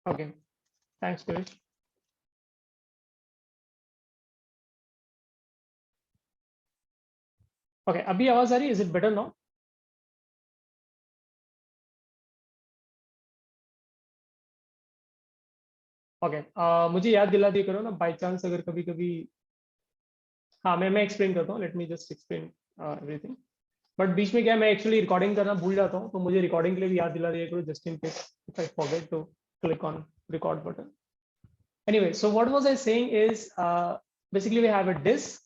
Okay, thanks कृष। Okay, अभी आवाज आ रही है? Is it better now? Okay, मुझे याद दिला दिया करो ना बाय चांस अगर कभी कभी। हाँ, मैं एक्सप्लेन करता हूँ, let me just explain everything. But बीच में क्या है, मैं एक्चुअली रिकॉर्डिंग करना भूल जाता हूँ, तो मुझे रिकॉर्डिंग के लिए भी याद दिला दिया करो, just in case if I forget to click on record button. Anyway, so what was I saying is basically we have a disc,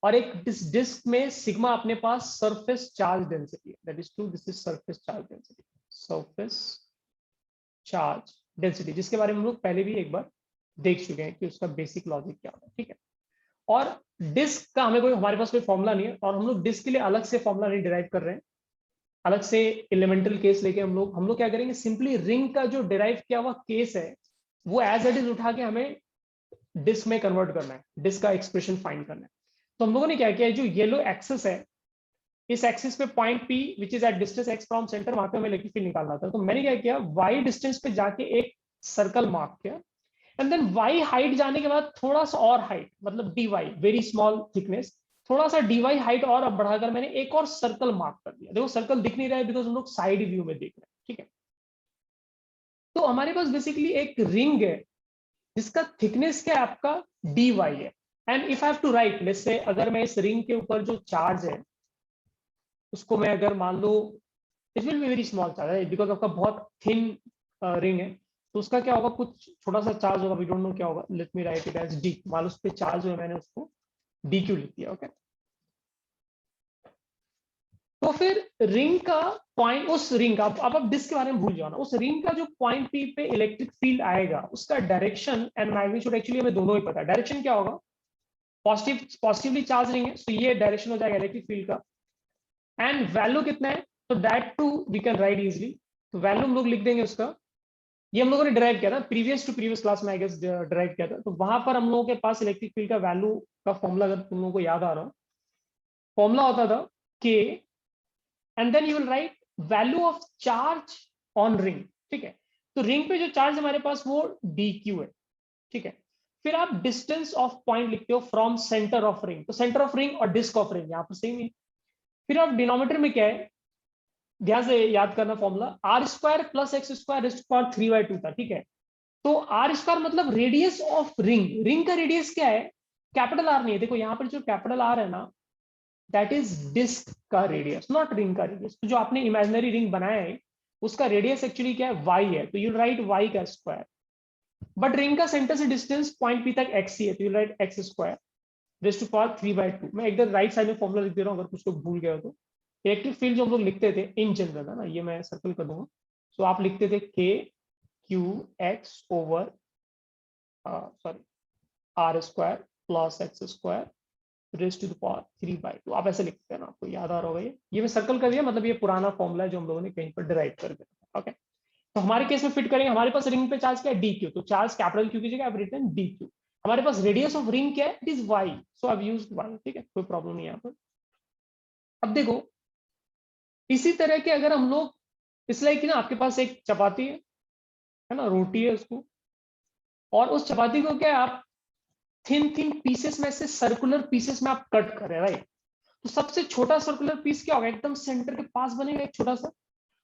और एक डिस्क में सिग्मा अपने पास सरफेस चार्ज डेंसिटी है, that is to, this is surface charge density, surface charge density, जिसके बारे में हम लोग पहले भी एक बार देख चुके हैं कि उसका बेसिक लॉजिक क्या होता है, ठीक है। और डिस्क का हमें कोई, हमारे पास कोई फॉर्मूला नहीं है, और हम लोग डिस्क के लिए अलग से फॉर्मूला नहीं डिराइव कर रहे हैं, अलग से एलिमेंटल केस लेके हम लोग क्या करेंगे, सिंपली रिंग का जो डिराइव किया हुआ केस है वो एज इट इज उठा के हमें डिस्क में कन्वर्ट करना है, डिस्क का एक्सप्रेशन फाइंड करना है। तो हम लोगों ने क्या किया है, जो येलो एक्सिस है, इस एक्सिस पे point P which is at distance x from centre, वहां पे हमें इलेक्ट्रिक फील्ड निकालना था। तो मैंने क्या किया, वाई डिस्टेंस पे जाके एक सर्कल मार्क किया, एंड देन वाई हाइट जाने के बाद थोड़ा सा और हाइट, मतलब d y, very small thickness, थोड़ा सा डी वाई हाइट और अब बढ़ाकर मैंने एक और सर्कल मार्क कर दिया। देखो सर्कल दिख नहीं रहा है बिकॉज हम लोग साइड व्यू में देख रहे हैं, ठीक है। तो हमारे पास बेसिकली एक रिंग है जिसका थिकनेस क्या है, आपका डी वाई है। And if I have to write, let's say अगर मैं इस रिंग के ऊपर जो चार्ज है उसको मैं अगर मान लो, it will be very small charge because आपका बहुत थिन रिंग है, तो उसका क्या होगा, कुछ छोटा सा चार्ज होगा, वी डोंट नो क्या होगा, let me write it as d, मान लो उस पर चार्ज है, मैंने उसको डी क्यू लिख दिया, ओके। तो फिर रिंग का पॉइंट, उस रिंग का, अब आप डिस्क के बारे में भूल जाओ ना, उस रिंग का जो पॉइंट पी पे इलेक्ट्रिक फील्ड आएगा उसका डायरेक्शन एंड मैग्नीट्यूड एक्चुअली हमें दोनों ही पता है। डायरेक्शन क्या होगा, पॉजिटिवली चार्ज रिंग है, तो ये डायरेक्शन हो जाएगा इलेक्ट्रिक फील्ड का, एंड वैल्यू कितना है, तो that too we can write easily. तो वैल्यू हम लोग लिख देंगे उसका, ये हम लोगों ने डिराइव किया था प्रीवियस टू प्रीवियस क्लास में, आई गेस डिराइव किया था। तो वहां पर हम लोगों के पास इलेक्ट्रिक फील्ड का वैल्यू का फॉर्मूला, अगर तुम लोगों को याद आ रहा हो, फॉर्मूला होता था k, and then you will write value of charge on ring, ठीक है। तो रिंग पे जो चार्ज हमारे पास वो डी क्यू है, ठीक है। फिर आप डिस्टेंस ऑफ पॉइंट लिखते हो फ्रॉम सेंटर ऑफ रिंग, तो सेंटर ऑफ रिंग और डिस्क ऑफ रिंग यहाँ पर सेम है। फिर आप डिनोमिनेटर में क्या है, ध्यान से याद करना formula, r square plus x square is to 3/2 था, ठीक है। तो आर स्क्वायर मतलब रेडियस ऑफ रिंग, रिंग का रेडियस क्या है, कैपिटल आर नहीं है, देखो यहाँ पर जो कैपिटल आर है ना, दैट इज डिस्क का रेडियस, नॉट रिंग का रेडियस। तो जो आपने इमेजिनरी रिंग बनाया है उसका रेडियस एक्चुअली क्या है, वाई है, तो यू राइट वाई का स्क्वायर। बट रिंग का सेंटर से डिस्टेंस पॉइंट पी तक एक्स ही है, तो you write x square raise to power 3/2। मैं एकदम राइट साइड में फॉर्मूला लिख दे रहा हूँ, अगर कुछ लोग भूल गए हो तो। इलेक्ट्रिक फील्ड जो हम लोग लिखते थे इन जनरल है ना, ये मैं सर्कल कर दूंगा, तो आप लिखते थे k q x over sorry r square plus x square raise to the power 3/2, आप ऐसे लिखते हैं ना, आपको याद आ रहा होगा। ये मैं सर्कल कर दिया, मतलब ये पुराना फॉर्मूला है जो हम लोगों ने कहीं पर डिराइव कर दिया, ओके। तो हमारे केस में फिट करेंगे, हमारे पास रिंग पे चार्ज क्या है, डी क्यू, तो चार्ज कैपिटल क्यू की जगह आप रिटर्न डी क्यू। हमारे पास रेडियस ऑफ रिंग क्या है, it is y, so I used y, ठीक है, कोई प्रॉब्लम नहीं है यहाँ पर। अब देखो इसी तरह के अगर हम लोग, इसलिए कि ना आपके पास एक चपाती है ना, रोटी है उसको, और उस चपाती को क्या है, आप थिन थिन पीसेस में से सर्कुलर पीसेस में आप कट कर रहे हैं, राइट। तो सबसे छोटा सर्कुलर पीस क्या होगा, एकदम सेंटर के पास बनेगा एक छोटा सा,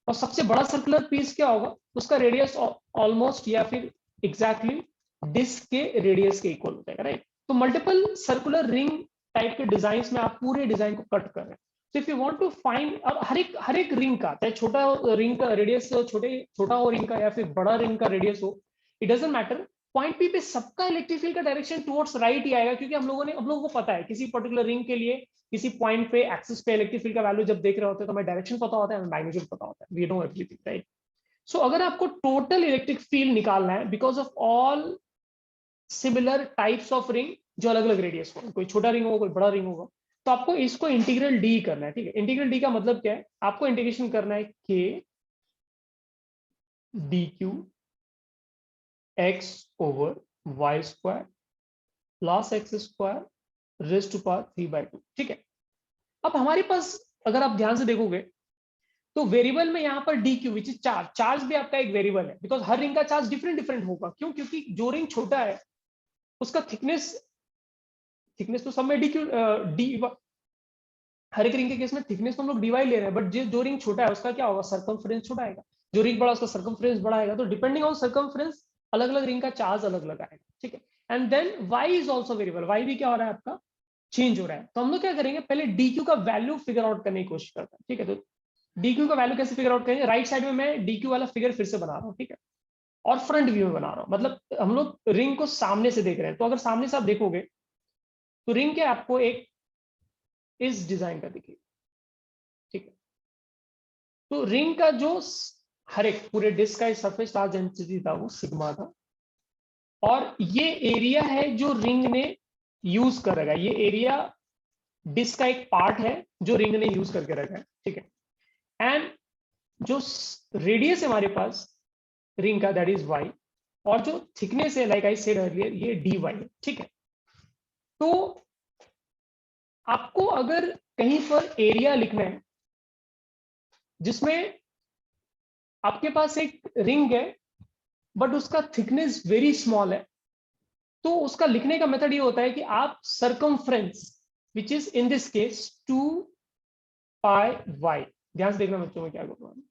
और सबसे बड़ा सर्कुलर पीस क्या होगा, उसका रेडियस ऑलमोस्ट या फिर एग्जैक्टली डिस्क के रेडियस के इक्वल हो जाएगा, राइट। तो मल्टीपल सर्कुलर रिंग टाइप के डिजाइन में आप पूरे डिजाइन को कट कर रहे हैं। तो if you want to find, और हर एक रिंग का, चाहे छोटा रिंग का रेडियस छोटा हो रिंग का, या फिर बड़ा रिंग का रेडियस हो, it doesn't matter, point P पे सबका इलेक्ट्रिक फील्ड का डायरेक्शन टुवर्ड्स राइट ही आएगा, क्योंकि हम लोगों को पता है किसी पर्टिकुलर रिंग के लिए किसी पॉइंट पे एक्सिस पे इलेक्ट्रिक फील्ड का वैल्यू जब देख रहे होते हैं तो हमें डायरेक्शन पता होता है, हमें मैग्नीट्यूड पता होता है, वी नो एवरीथिंग, राइट। सो अगर आपको टोटल इलेक्ट्रिक फील्ड निकालना है because of all similar types of ring जो अलग अलग रेडियस हो, कोई छोटा रिंग होगा कोई बड़ा रिंग होगा, तो आपको इसको इंटीग्रल डी करना है, ठीक है। इंटीग्रल डी का मतलब क्या है, आपको इंटीग्रेशन करना है k d q x over y square plus x square raise to power 3/2, ठीक है। अब हमारे पास अगर आप ध्यान से देखोगे तो वेरिएबल में यहाँ पर D q which is charge, charge भी आपका एक वेरिएबल है, बिकॉज हर रिंग का चार्ज डिफरेंट डिफरेंट होगा। क्यों? क्योंकि जो रिंग छोटा है उसका थिकनेस तो सब में डी क्यू डी, हर एक रिंग के केस में थिकनेस तो हम लोग डीवाई ले रहे हैं, बट जो रिंग छोटा है उसका क्या होगा, सर्कमफ्रेंस छोटा आएगा। जो रिंग बड़ा उसका सर्कमफ्रेंस बड़ा आएगा। तो डिपेंडिंग ऑन सर्कमफ्रेंस अलग अलग रिंग का चार्ज अलग अलग आएगा, ठीक है। And then y is also variable, y भी क्या हो रहा है आपका, चेंज हो रहा है। तो हम लोग क्या करेंगे, पहले डी क्यू का वैल्यू फिगर आउट करने की कोशिश करते हैं, ठीक है। तो डी क्यू का वैल्यू कैसे फिगर आउट करेंगे, राइट साइड में मैं डी क्यू वाला फिगर फिर से बना रहा हूँ, ठीक है, और फ्रंट व्यू में बना रहा हूँ। मतलब हम लोग रिंग को सामने से देख रहे हैं। तो अगर सामने से आप देखोगे तो रिंग के आपको एक इस डिजाइन का दिखेगा, ठीक है। तो रिंग का जो हर एक पूरे डिस्क का सरफेस चार्ज डेंसिटी था वो सिग्मा था, और ये एरिया है जो रिंग ने यूज कर रखा है। ये एरिया डिस्क का एक पार्ट है जो रिंग ने यूज करके रखा है, ठीक है। एंड जो रेडियस है हमारे पास रिंग का, दैट इज वाई, और जो थिकनेस है लाइक आई सेड अर्लियर ये डी वाई है, ठीक है। तो आपको अगर कहीं पर एरिया लिखना है जिसमें आपके पास एक रिंग है बट उसका थिकनेस वेरी स्मॉल है, तो उसका लिखने का मेथड ये होता है कि आप circumference which is in this case 2 pi y, ध्यान से देखना बच्चों में क्या कर रहा हूं।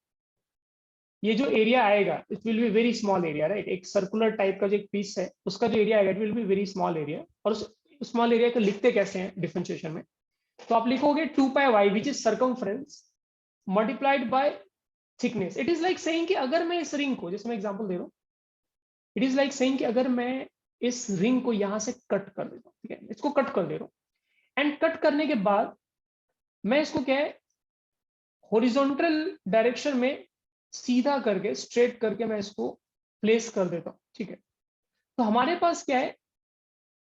ये जो एरिया आएगा it will be very small area, right. एक सर्कुलर टाइप का जो एक पीस है उसका जो एरिया आएगा it will be very small area. और उस स्मॉल एरिया को लिखते कैसे हैं डिफरेंशिएशन में, तो आप लिखोगे 2 pi y which is circumference multiplied by thickness. It is like saying कि अगर मैं इस रिंग को, जैसे मैं एग्जांपल दे रहा हूं, इट इज लाइक सेइंग कि अगर मैं इस रिंग को यहां से कट कर देता हूं, ठीक है, इसको कट कर दे रहा हूं, एंड कट करने के बाद मैं इसको क्या है हॉरिजॉन्टल डायरेक्शन में सीधा करके स्ट्रेट करके मैं इसको प्लेस कर देता हूं, ठीक है। तो हमारे पास क्या है,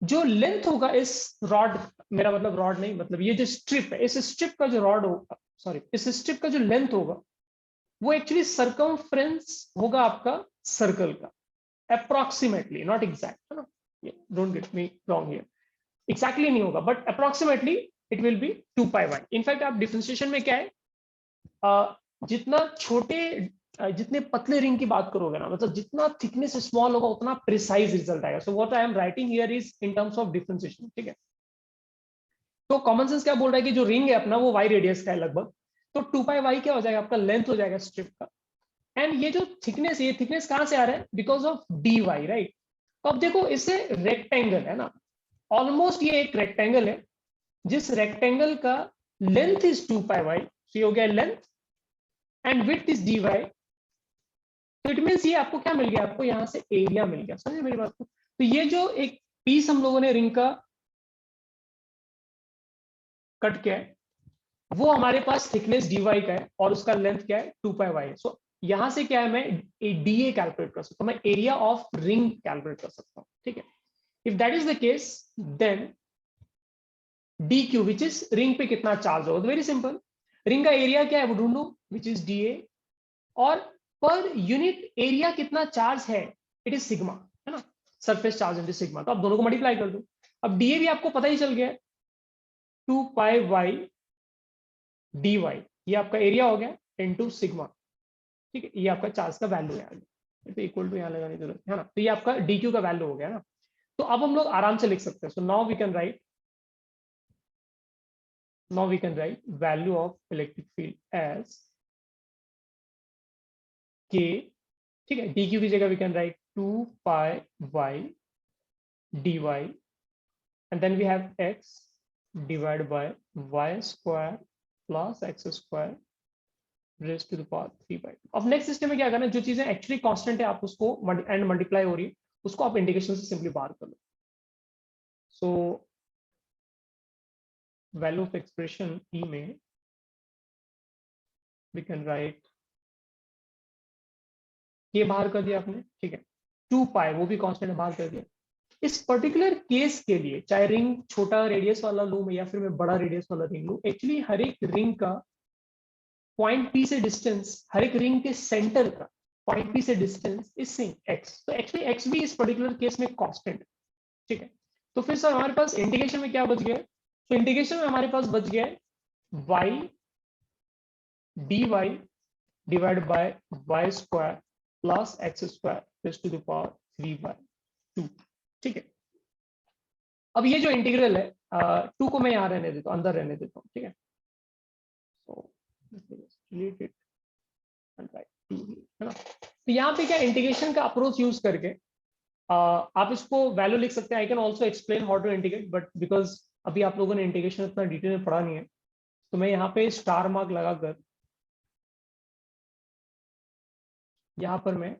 जो लेंथ होगा इस रॉड, मेरा मतलब रॉड नहीं, मतलब ये जो स्ट्रिप है, इस स्ट्रिप का जो रॉड होगा, सॉरी, इस स्ट्रिप का जो लेंथ होगा वो एक्चुअली सरकमफ्रेंस होगा आपका सर्कल का, अप्रोक्सीमेटली, नॉट एग्जैक्ट, है ना, don't get me wrong here, exactly नहीं होगा but approximately it will be 2 pi y. In fact आप डिफरेंशिएशन में क्या है, जितना छोटे जितने पतले रिंग की बात करोगे ना, मतलब जितना थिकनेस स्मॉल होगा उतना प्रिसाइज रिजल्ट आएगा। So what I am writing here is in terms of differentiation, ठीक है। तो कॉमन सेंस क्या बोल रहा है कि जो रिंग है अपना वो वाई रेडियस का है लगभग, तो 2 पाई वाई क्या हो जाएगा आपका, लेंथ हो जाएगा स्ट्रिप का। एंड ये जो थिकनेस, ये थिकनेस कहां से आ रहा है, because of d y, right. तो अब देखो इससे रेक्टेंगल है ना, ऑलमोस्ट ये एक रेक्टेंगल है जिस रेक्टेंगल का length is 2 pi y, so ये हो गया length, and width is d y. तो इट मीन्स ये आपको क्या मिल गया, आपको यहां से एरिया मिल गया, समझे मेरी बात को। तो ये जो एक पीस हम लोगों ने रिंग का कट किया है वो हमारे पास थिकनेस dy का है और उसका लेंथ क्या है 2 पाई वाई है। सो यहां से क्या है, मैं डीए कैलकुलेट कर सकता हूं, मैं एरिया ऑफ रिंग कैलकुलेट कर सकता हूं, ठीक है। If that is the case then d q which is ring पे कितना चार्ज होगा, वेरी सिंपल, रिंग का एरिया क्या है वो ढूंढो विच इज डी ए, और पर यूनिट एरिया कितना चार्ज है इट इज सिग्मा, है ना, सरफेस चार्ज इनटू सिग्मा। तो आप दोनों को मल्टीप्लाई कर दो। अब डीए भी आपको पता ही चल गया 2 पाई वाई डी वाई, ये आपका एरिया हो गया इनटू सिग्मा, ठीक है। ये आपका चार्ज का वैल्यू है, तो इक्वल टू यहाँ लगाने की जरूरत है ना। तो ये आपका डी क्यू का वैल्यू हो गया ना। तो अब हम लोग आराम से लिख सकते हैं। So now we can write, value of electric field as k, ठीक है। डी क्यू की जगह we can write 2 pi y d y, and then we have x divide by y square plus x square raise to the power 3 by. अब next system में क्या करना है, जो चीजें एक्चुअली कांस्टेंट है आप उसको एंड मल्टीप्लाई हो रही है उसको आप इंटीग्रेशन से सिंपली बाहर कर लो। सो वैल्यू ऑफ एक्सप्रेशन ई में वी कैन राइट, ये बाहर कर दिया आपने, ठीक है। 2 पाई वो भी कांस्टेंट है, बाहर कर दिया। इस पर्टिकुलर केस के लिए चाहे रिंग छोटा रेडियस वाला लूं या फिर मैं बड़ा रेडियस वाला रिंग लूं, एक्चुअली हर एक रिंग का पॉइंट पी से डिस्टेंस, हर एक रिंग के सेंटर का पॉइंट पी से डिस्टेंस इज सेम एक्स। तो एक्चुअली एक्स भी इस पर्टिकुलर केस में कांस्टेंट है, ठीक है। तो फिर सर हमारे पास इंटीग्रेशन में क्या बच गया, तो इंटीग्रेशन में हमारे पास बच गया y d y divide by y square plus x square raise to the power 3/2। ठीक है, अब ये जो इंटीग्रल है 2 को मैं यहाँ रहने देता हूँ, अंदर रहने देता हूँ। ठीक है, so delete it and write 2 है ना। तो यहाँ पे क्या इंटीग्रेशन का अप्रोच यूज करके आप इसको वैल्यू लिख सकते हैं। I can also explain how to integrate, but because अभी आप लोगों ने इंटीग्रेशन इतना डिटेल में पढ़ा नहीं है, तो मैं यहाँ पे स्टार मार्क लगाकर यहाँ पर मैं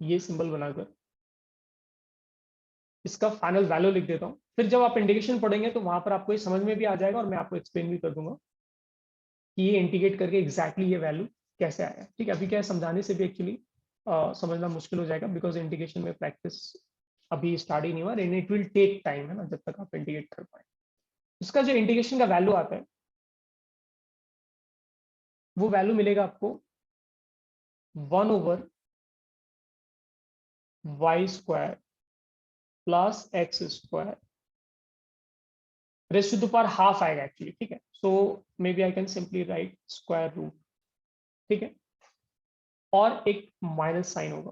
ये सिंबल बनाकर इसका फाइनल वैल्यू लिख देता हूँ। फिर जब आप इंटीग्रेशन पढ़ेंगे तो वहां पर आपको ये समझ में भी आ जाएगा और मैं आपको एक्सप्लेन भी कर दूंगा कि ये इंटीग्रेट करके एग्जैक्टली ये वैल्यू कैसे आया। ठीक है, अभी क्या है, समझाने से भी एक्चुअली समझना मुश्किल हो जाएगा, बिकॉज इंटीग्रेशन में प्रैक्टिस अभी स्टार्ट ही नहीं हुआ, and it will take time, है ना, जब तक आप इंटीग्रेट कर पाए। इसका जो इंटीग्रेशन का वैल्यू आता है वो वैल्यू मिलेगा आपको 1/y square plus x square raise to the power half आएगा एक्चुअली। ठीक है, so maybe I can simply write square root. ठीक है, और एक माइनस साइन होगा,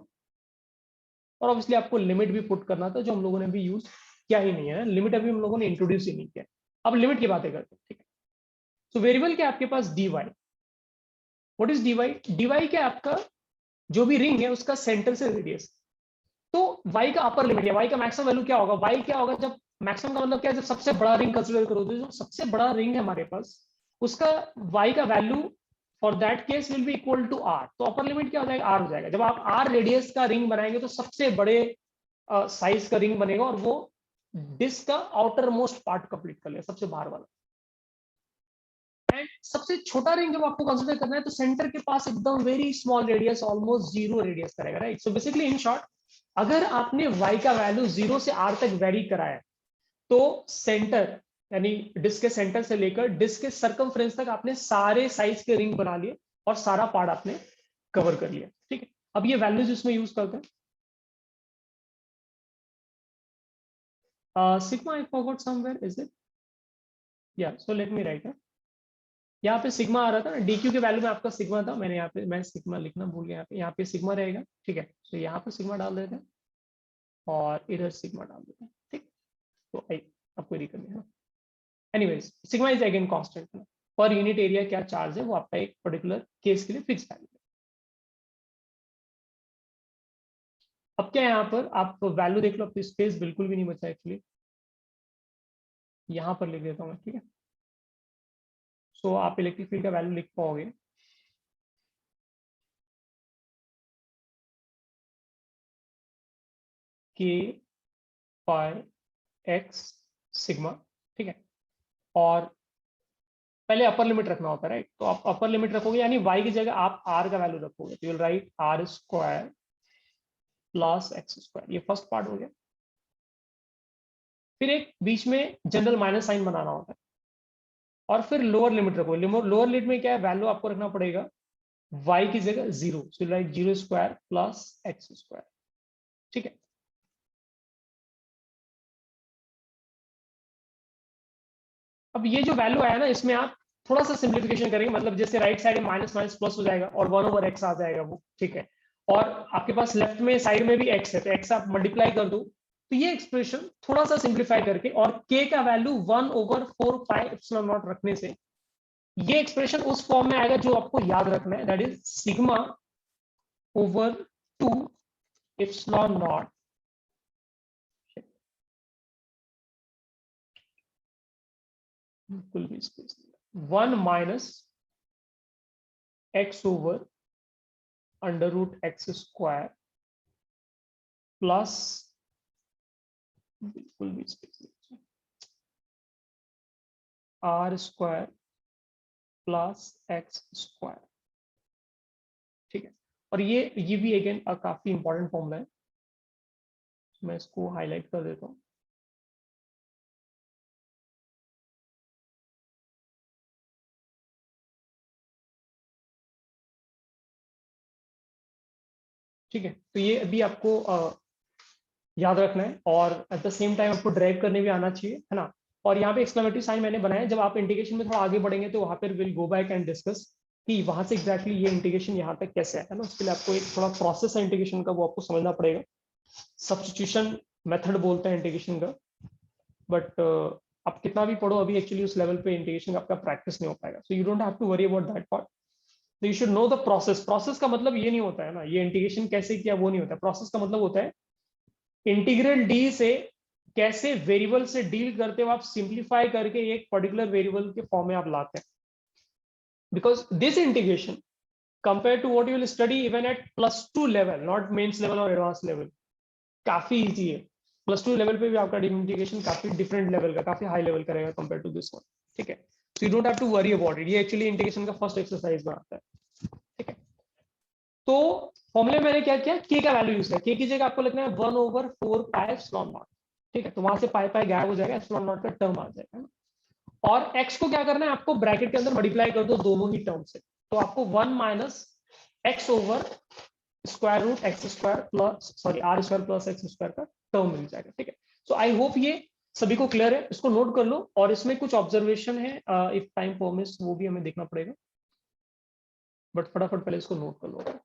और ऑब्वियसली आपको लिमिट भी पुट करना था, जो हम लोगों ने भी यूज किया ही नहीं है। लिमिट अभी हम लोगों ने इंट्रोड्यूस ही नहीं किया। अब लिमिट की बातें करते हैं। ठीक है, सो वेरिएबल क्या आपके पास dy। व्हाट इज dy क्या आपका जो भी रिंग है उसका सेंटर से रेडियस। तो y का अपर लिमिट है, y का मैक्सिमम वैल्यू क्या होगा, y क्या होगा जब मैक्सिमम का मतलब क्या है, जब सबसे बड़ा रिंग कंसीडर करो, तो जो सबसे बड़ा रिंग है हमारे पास उसका y का value for that case will be equal to r। तो अपर लिमिट क्या हो जाएगा, r हो जाएगा। जब आप r रेडियस का रिंग बनाएंगे तो सबसे बड़े साइज का रिंग बनेगा, और वो डिस्क का आउटर मोस्ट पार्ट कंप्लीट कर लेगा, सबसे बाहर वाला। एंड सबसे छोटा रिंग जब आपको कंसीडर करना है तो सेंटर के पास एकदम very small radius, almost 0 radius करेगा, right. So basically in short, अगर आपने y का वैल्यू 0 से r तक वेरी कराया तो सेंटर यानी डिस्क के सेंटर से लेकर डिस्क के सर्कमफ्रेंस तक आपने सारे साइज के रिंग बना लिए और सारा पार्ट आपने कवर कर लिया। ठीक है, अब ये वैल्यूज इसमें यूज करते हैं। Sigma I forgot somewhere, is it, या सो लेट मी राइट। यहाँ पे सिग्मा आ रहा था ना, डीक्यू के वैल्यू में आपका सिग्मा था, मैंने यहाँ पे मैं सिग्मा लिखना भूल गया। यहाँ पे सिग्मा रहेगा। ठीक है, तो यहाँ पर सिग्मा डाल देते हैं और इधर सिग्मा डाल देते हैं। ठीक, तो आपको ये करनी है। Anyways, sigma is again constant है, पर यूनिट एरिया क्या चार्ज है वो आपका एक पर्टिकुलर केस के लिए फिक्स वैल्यू है। अब क्या है, यहाँ पर आप वैल्यू देख लो, अब स्पेस बिल्कुल भी नहीं बचा एक्चुअली, यहाँ पर लिख देता हूँ मैं। ठीक है, सो आप इलेक्ट्रिक फील्ड का वैल्यू लिख पाओगे के पाई एक्स सिग्मा। ठीक है, और पहले अपर लिमिट रखना होता है, राइट। तो आप अपर लिमिट रखोगे यानी y की जगह आप r का वैल्यू रखोगे, तो you will right r square plus x square. ये फर्स्ट पार्ट हो गया। फिर एक बीच में जनरल माइनस साइन बनाना होता है, और फिर लोअर लिमिट रखोगे। लोअर लिमिट में क्या है, वैल्यू आपको रखना पड़ेगा y की जगह 0, so right 0 square plus x square. ठीक है, अब ये जो वैल्यू आया ना, इसमें आप थोड़ा सा सिंप्लीफिकेशन करेंगे, मतलब जैसे राइट साइड में माइनस माइनस प्लस हो जाएगा और 1/x आ जाएगा वो। ठीक है, और आपके पास लेफ्ट में साइड में भी x है, तो x आप मल्टीप्लाई कर दो, तो ये एक्सप्रेशन थोड़ा सा सिंप्लीफाई करके और k का वैल्यू 1/4πε0 रखने से ये एक्सप्रेशन उस फॉर्म में आएगा जो आपको याद रखना है, दैट इज सिग्मा ओवर 2ε0 बिल्कुल भी space 1 minus x over under root x square plus, बिल्कुल भी space r square plus x square. ठीक है, और ये भी अगेन काफी इंपॉर्टेंट फॉर्मूला है, मैं इसको हाईलाइट कर देता हूँ। ठीक है, तो ये अभी आपको याद रखना है, और एट द सेम टाइम आपको ड्राइव करने भी आना चाहिए, है ना। और यहाँ पे एक्सक्लेमेटरी साइन मैंने बनाया। जब आप इंटीग्रेशन में थोड़ा आगे बढ़ेंगे तो वहां पर will go back and discuss कि वहां से एग्जैक्टली ये इंटीग्रेशन यहाँ तक कैसे है ना। उसके लिए आपको एक थोड़ा प्रोसेस है इंटीग्रेशन का, वो आपको समझना पड़ेगा। सब्स्टिट्यूशन मेथड बोलते हैं इंटीग्रेशन का, बट आप कितना भी पढ़ो अभी एक्चुअली उस लेवल पे इंटीग्रेशन आपका प्रैक्टिस नहीं हो पाएगा। So you don't have to worry about that part. तो you should know the process. Process का मतलब ये नहीं होता है ना ये इंटीग्रेशन कैसे किया, वो नहीं होता। प्रोसेस का मतलब होता है इंटीग्रल डी से कैसे वेरिएबल से डील करते हो आप, सिंप्लीफाई करके एक पर्टिकुलर वेरिएबल के फॉर्म में आप लाते हैं। Because this integration compare to what you will study even at +2 level, not mains level और एडवांस लेवल, काफी इजी है। +2 लेवल पे भी आपका इंटीग्रेशन काफी डिफरेंट लेवल का, काफी हाई लेवल का रहेगा कंपेयर टू दिस वन। ठीक है, so you don't have to worry about it. ये एक्चुअली इंटीग्रेशन का फर्स्ट एक्सरसाइज में आता है। ठीक है, तो फॉर्मूले मैंने क्या किया, के का वैल्यू यूज किया। के की जगह आपको लिखना है 1/4 पाई एप्सिलॉन नॉट। ठीक है, तो वहां से पाई पाई गायब हो जाएगा, एप्सिलॉन नॉट का टर्म आ जाएगा। और एक्स को क्या करना है, आपको ब्रैकेट के अंदर मल्टीप्लाई कर दो दोनों ही टर्म से। तो आपको 1 minus x over square root x square plus sorry r square plus x square का टर्म मिल जाएगा। ठीक है, सो आई होप ये सभी को क्लियर है। इसको नोट कर लो, और इसमें कुछ ऑब्जर्वेशन है इफ टाइम परमिट्स वो भी हमें देखना पड़ेगा, बट फटाफट पहले इसको नोट कर लो।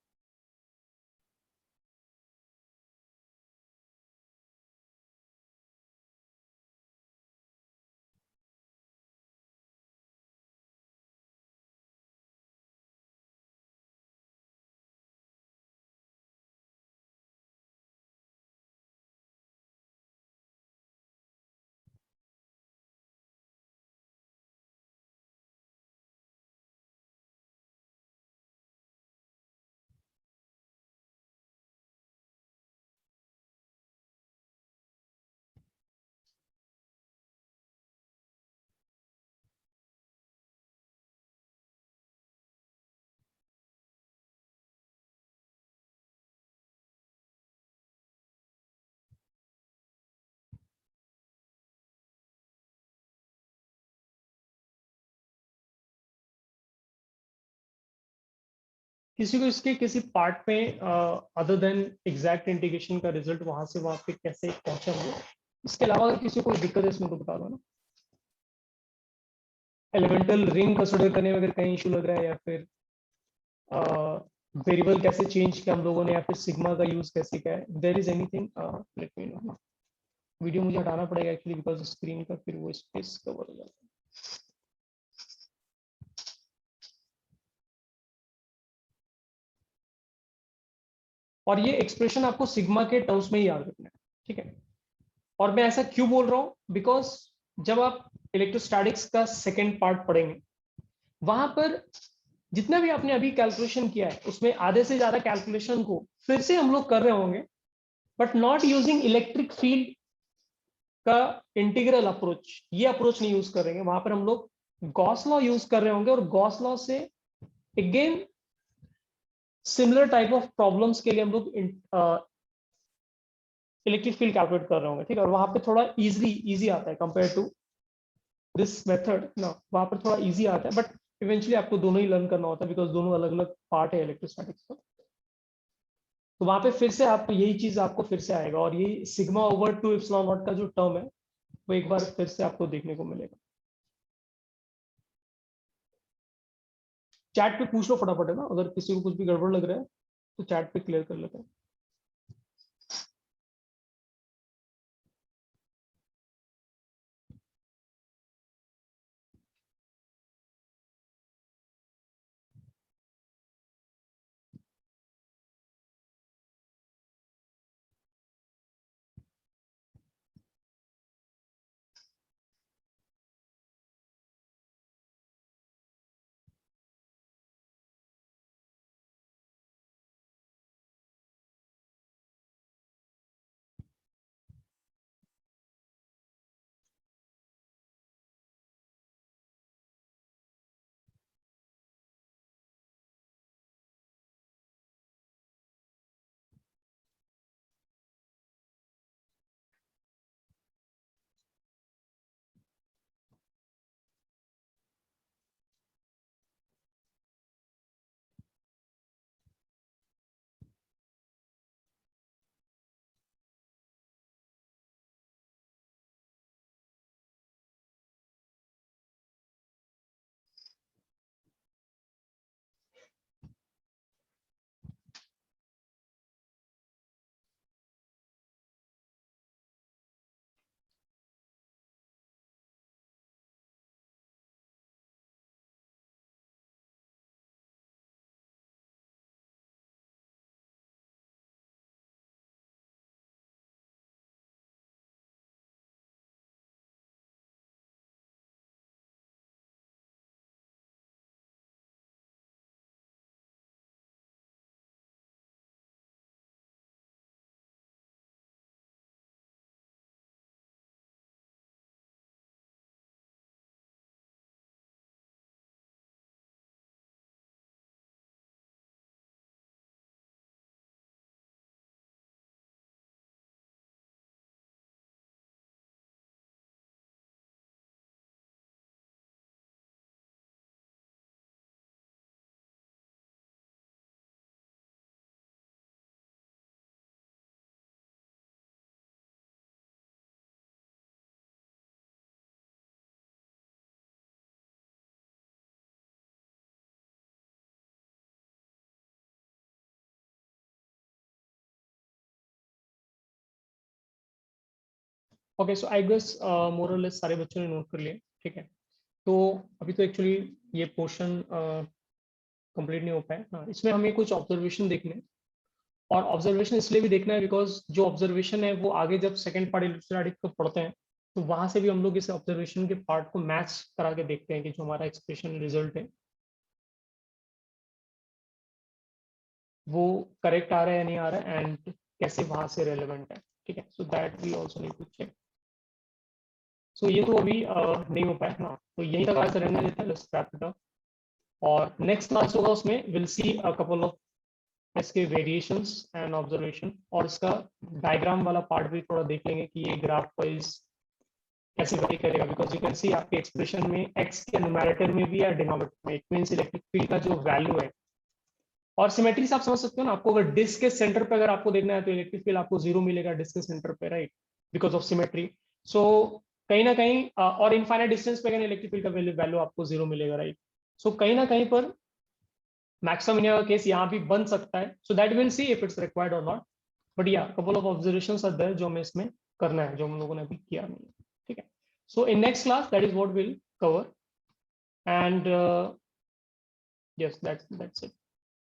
किसी को इसके किसी पार्ट में अदर देन एग्जैक्ट इंटीग्रेशन का रिजल्ट वहां से वहां पे कैसे पहुंचे होंगे, इसके अलावा अगर किसी को कोई दिक्कत है इसमें तो बता दो ना। एलिमेंटल रिंग कंसिडर करने में अगर कहीं इशू लग रहा है, या फिर वेरिएबल कैसे चेंज किया हम लोगों ने, या फिर सिग्मा का यूज कैसे किया है, there is anything let me know. Video मुझे हटाना पड़ेगा एक्चुअली, बिकॉज स्क्रीन का फिर वो स्पेस कवर हो जाता है। और ये एक्सप्रेशन आपको सिग्मा के टर्म्स में ही याद रखना है। ठीक है, और मैं ऐसा क्यों बोल रहा हूं, बिकॉज जब आप इलेक्ट्रोस्टैटिक्स का सेकेंड पार्ट पढ़ेंगे, वहां पर जितना भी आपने अभी कैलकुलेशन किया है उसमें आधे से ज्यादा कैलकुलेशन को फिर से हम लोग कर रहे होंगे, but not using electric field का इंटीग्रल अप्रोच। ये अप्रोच नहीं यूज करेंगे, वहां पर हम लोग गॉस लॉ यूज कर रहे होंगे, और गॉस लॉ से again similar type of problems के लिए हम लोग इलेक्ट्रिक फील्ड कैलकुलेट कर रहे होंगे। ठीक है, और वहां पे थोड़ा इजी आता है कंपेयर टू दिस मेथड ना, वहां पर थोड़ा इजी आता है, बट इवेंचुअली आपको दोनों ही लर्न करना होता है, बिकॉज दोनों अलग अलग पार्ट है इलेक्ट्रोस्टैटिक्स का। तो वहां पे फिर से आपको यही चीज आपको फिर से आएगा, और ये σ/2 एप्सिलॉन नॉट का जो टर्म है वो एक बार फिर से आपको देखने को मिलेगा। चैट पे पूछ लो फटाफट, है ना, अगर किसी को कुछ भी गड़बड़ लग रहा है तो चैट पे क्लियर कर लेते हैं। Okay, so I guess more और लेस सारे बच्चों ने नोट कर लिया, ठीक है। तो अभी तो एक्चुअली ये पोर्शन कंप्लीट नहीं हो पाया। हाँ, इसमें हमें कुछ ऑब्जर्वेशन देखने हैं, और ऑब्जर्वेशन इसलिए भी देखना है बिकॉज जो ऑब्जर्वेशन है वो आगे जब सेकंड पार्ट इलेक्ट्रोस्टैटिक को पढ़ते हैं तो वहां से भी हम लोग इस ऑब्जर्वेशन के पार्ट को मैच करा के देखते हैं कि जो हमारा एक्सप्रेशन रिजल्ट है वो करेक्ट आ रहा है या नहीं आ रहा है, एंड कैसे वहां से रेलेवेंट है, ठीक है। So that we also need to check. So ये तो अभी नहीं हो पाया ना, तो यही तक आज रहने देते हैं, लेट्स रैप इट अप। और नेक्स्ट क्लास होगा उसमें will see a couple of इसके वेरिएशंस एंड ऑब्जर्वेशन, और इसका डायग्राम वाला पार्ट भी थोड़ा देख लेंगे कि ये ग्राफ वाइज कैसे वेरी करेगा, बिकॉज यू कैन सी आपके एक्सप्रेशन में एक्स के न्यूमैरेटर में भी या डिनोमिनेटर में, इट मींस इलेक्ट्रिक फील्ड का जो वैल्यू है। और सिमेट्री से आप समझ सकते हो ना, आपको अगर डिस्क के सेंटर पे अगर आपको देखना है तो इलेक्ट्रिक फील्ड आपको 0 मिलेगा डिस्क के सेंटर पे, राइट, बिकॉज ऑफ सिमेट्री। सो कहीं ना कहीं और इनफाइनाइट डिस्टेंस पे अगर इलेक्ट्रिक फील्ड का वैल्यू आपको 0 मिलेगा, राइट। सो कहीं ना कहीं पर मैक्सिमम इनर का केस यहाँ भी बन सकता है, so that will see if it's required और नॉट। बट या couple of observations are there जो हमें इसमें करना है, जो हम लोगों ने अभी किया नहीं है, ठीक है। So in next class that is what will cover, and yes that's it.